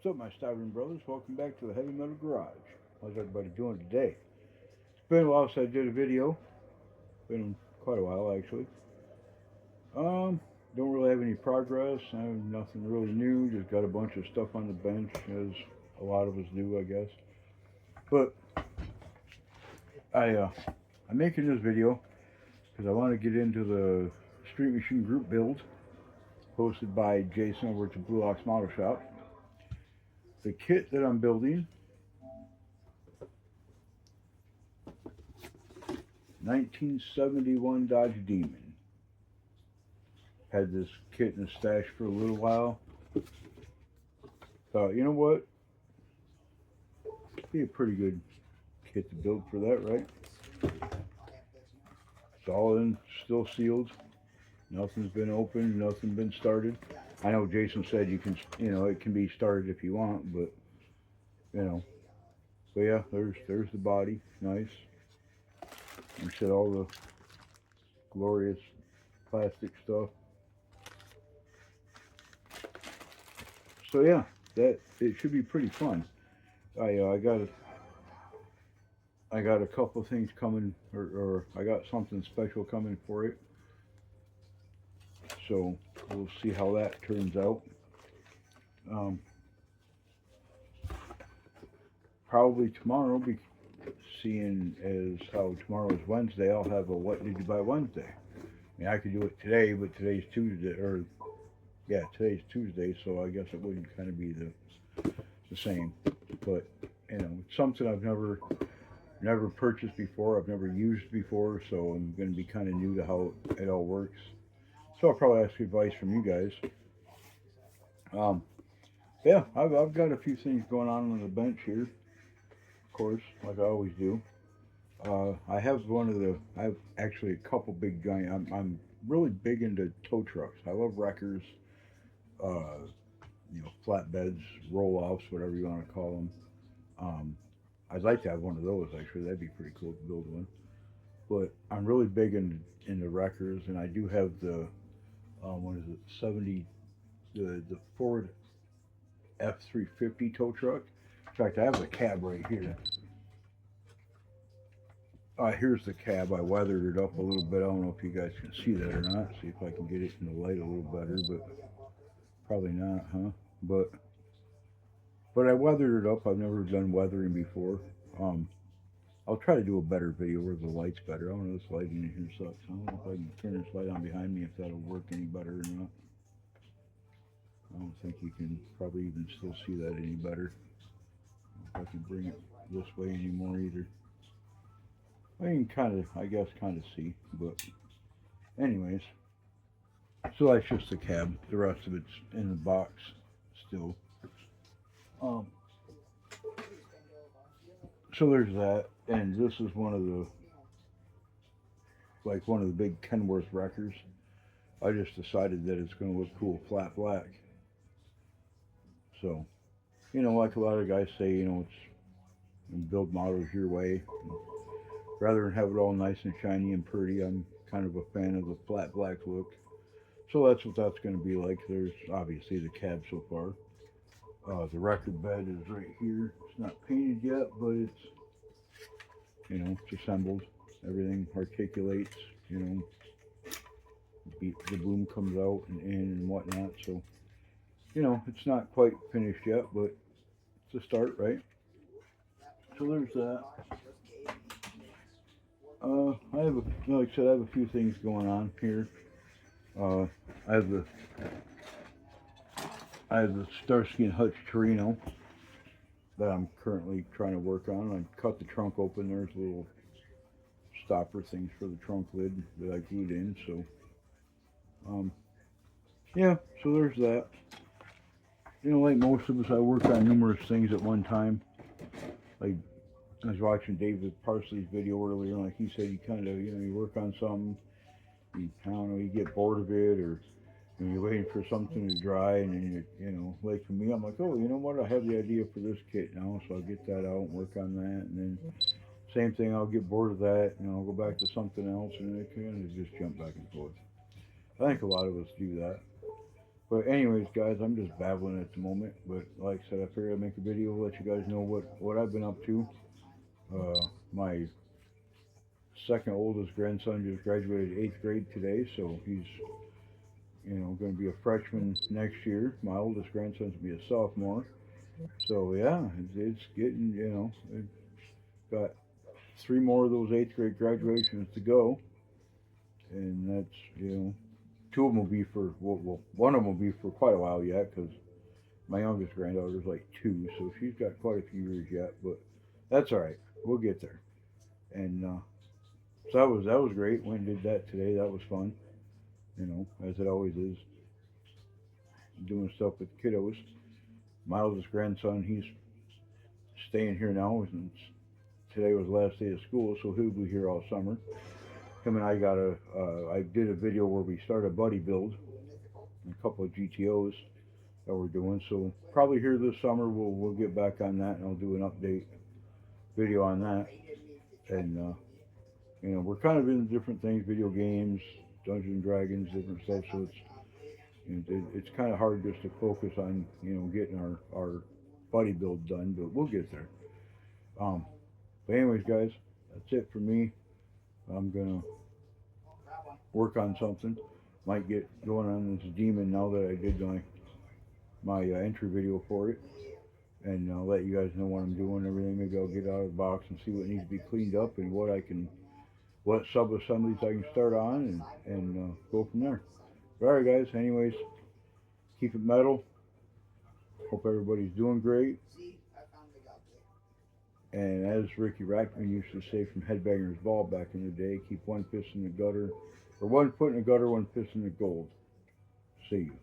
What's up, my stubborn brothers? Welcome back to the Heavy Metal Garage. How's everybody doing today? It's been a while since I did a video. Been quite a while, actually. Um, don't really have any progress. I have nothing really new. Just got a bunch of stuff on the bench, as a lot of us do, I guess. But I, I'm making this video because I want to get into the Street Machine group build hosted by Jason over at Blue Ox Model Shop. The kit that I'm building, 1971 Dodge Demon. Had this kit in the stash for a little while. Thought, you know what? Be a pretty good kit to build for that, right? It's all in, still sealed. Nothing's been opened, nothing been started. I know Jason said you can, it can be started if you want, but you know. But yeah, there's the body, nice. You said all the glorious plastic stuff. So yeah, that it should be pretty fun. I got a couple of things coming, or I got something special coming for it. So we'll see how that turns out. Um, Probably tomorrow, be seeing as how tomorrow is Wednesday, I'll have a what did you buy Wednesday. I mean, I could do it today, but today's Tuesday, or yeah, today's Tuesday, so I guess it wouldn't kind of be the same. But it's something I've never purchased before. I've never used before, so I'm going to be kind of new to how it all works. So I'll probably ask advice from you guys. Um, yeah, I've got a few things going on the bench here, of course, like I always do. I have I have actually a couple big giant. I'm really big into tow trucks. I love wreckers, uh, flatbeds, roll offs, whatever you want to call them. Um, I'd like to have one of those actually. That'd be pretty cool to build one. But I'm really big into wreckers, and I do have the what is it, 70 the Ford F350 tow truck. In fact, I have the cab right here. Here's the cab. I weathered it up a little bit. I don't know if you guys can see that or not. See if I can get it in the light a little better, but probably not, huh? But I weathered it up. I've never done weathering before. Um, I'll try to do a better video where the light's better. I don't know, this lighting in here sucks. I don't know if I can turn this light on behind me if that'll work any better or not. I don't think you can probably even still see that any better. I don't know if I can bring it this way anymore either. I can kind of, I guess, kind of see, but anyways. So that's just the cab. The rest of it's in the box still. Um, so there's that, and this is one of the big Kenworth wreckers. I just decided that it's going to look cool flat black. So, like a lot of guys say, it's build models your way. Rather than have it all nice and shiny and pretty, I'm kind of a fan of the flat black look. So that's what that's going to be like. There's obviously the cab so far. The record bed is right here. It's not painted yet, but it's assembled. Everything articulates. You know, the boom comes out and in and whatnot. So, it's not quite finished yet, but it's a start, right? So there's that. Like I said, I have a few things going on here. Uh, I have the Starsky and Hutch Torino that I'm currently trying to work on. I cut the trunk open. There's little stopper things for the trunk lid that I glued in. So, um, yeah. So there's that. Like most of us, I work on numerous things at one time. Like I was watching David Parsley's video earlier. Like he said, you kind of, you work on something. I don't know, you get bored of it, or you're waiting for something to dry, and then like for me, I'm like, oh, you know what? I have the idea for this kit now, so I'll get that out and work on that, and then same thing, I'll get bored of that, and I'll go back to something else, and it kind of just jump back and forth. I think a lot of us do that. But anyways, guys, I'm just babbling at the moment. But like I said, I figured I'd make a video, let you guys know what I've been up to. My second oldest grandson just graduated 8th grade today, so he's going to be a freshman next year. My oldest grandson's going to be a sophomore. So yeah, it's getting got 3 more of those 8th grade graduations to go, and that's two of them will be for one of them will be for quite a while yet because my youngest granddaughter's like 2, so she's got quite a few years yet. But that's all right. We'll get there. And so that was great. Went and did that today. That was fun. As it always is, doing stuff with kiddos. My oldest grandson, he's staying here now since today was the last day of school, so he'll be here all summer. Him and I did a video where we started a buddy build, and a couple of GTOs that we're doing. So probably here this summer we'll get back on that, and I'll do an update video on that. And we're kind of into different things, video games, Dungeons and Dragons, different stuff. So it's kind of hard just to focus on getting our buddy build done, but we'll get there. Um, but anyways, guys, that's it for me. I'm gonna work on something. Might get going on this demon now that I did my entry video for it, and I'll let you guys know what I'm doing and everything. Maybe I'll get out of the box and see what needs to be cleaned up and what sub assemblies I can start on and go from there. All right, guys. Anyways, keep it metal. Hope everybody's doing great. And as Ricky Rackman used to say from Headbangers Ball back in the day, keep one fist in the gutter, or one foot in the gutter, one fist in the gold. See you.